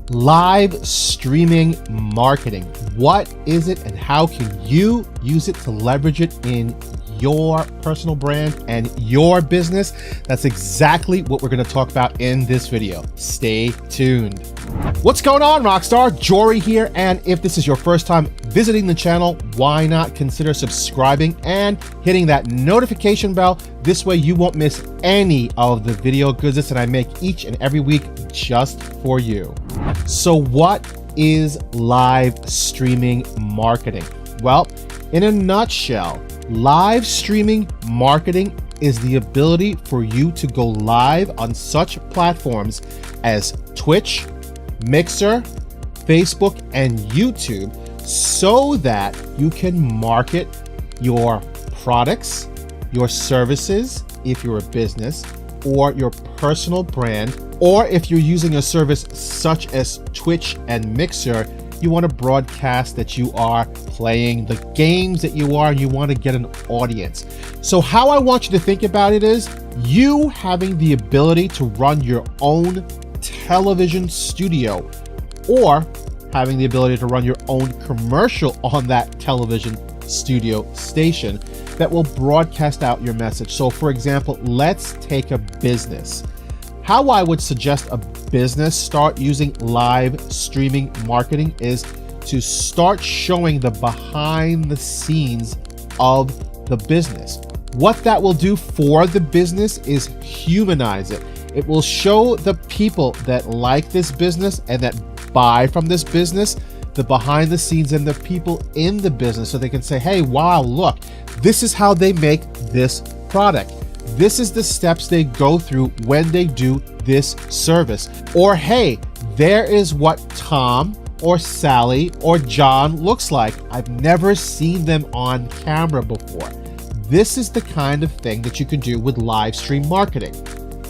Live streaming marketing. What is it and how can you use it to leverage it in your personal brand and your business? That's exactly what we're going to talk about in this video. Stay tuned. What's going on, Rockstar? Jory here, and if this is your first time visiting the channel, why not consider subscribing and hitting that notification bell? This way you won't miss any of the video goodness that I make each and every week just for you. So what is live streaming marketing? Well, in a nutshell, live streaming marketing is the ability for you to go live on such platforms as Twitch, Mixer, Facebook, and YouTube so that you can market your products, your services, if you're a business, or your personal brand, or if you're using a service such as Twitch and Mixer, you want to broadcast that you are playing the games that you are and you want to get an audience. So how I want you to think about it is you having the ability to run your own television studio or having the ability to run your own commercial on that television studio station that will broadcast out your message. So for example, let's take a business. How I would suggest a business start using live streaming marketing is to start showing the behind the scenes of the business. What that will do for the business is humanize it. It will show the people that like this business and that buy from this business the behind the scenes and the people in the business, so they can say, hey, wow, look, this is how they make this product. This is the steps they go through when they do this service. Or hey, there is what Tom or Sally or John looks like. I've never seen them on camera before. This is the kind of thing that you can do with live stream marketing.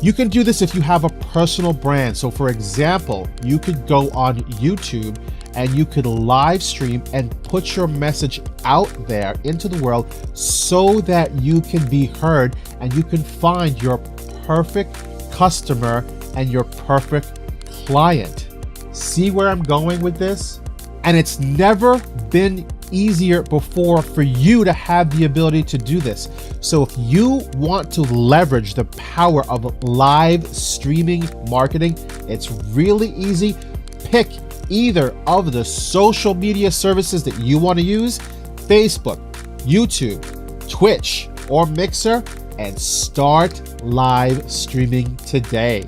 You can do this if you have a personal brand. So for example, you could go on YouTube and you could live stream and put your message out there into the world so that you can be heard and you can find your perfect customer and your perfect client. See where I'm going with this? And it's never been easier before for you to have the ability to do this. So if you want to leverage the power of live streaming marketing, it's really easy. Pick either of the social media services that you want to use, Facebook, YouTube, Twitch, or Mixer, and start live streaming today.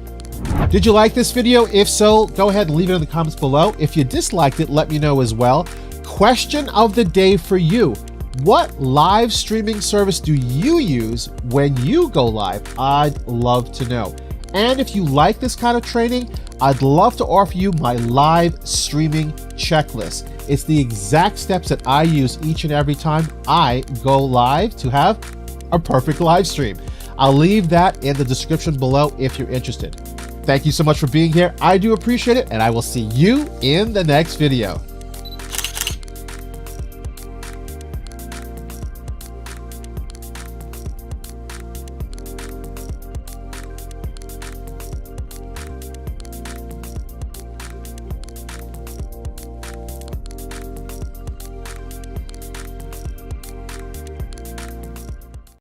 Did you like this video? If so, go ahead and leave it in the comments below. If you disliked it, let me know as well. Question of the day for you. What live streaming service do you use when you go live? I'd love to know. And if you like this kind of training, I'd love to offer you my live streaming checklist. It's the exact steps that I use each and every time I go live to have a perfect live stream. I'll leave that in the description below if you're interested. Thank you so much for being here. I do appreciate it, and I will see you in the next video.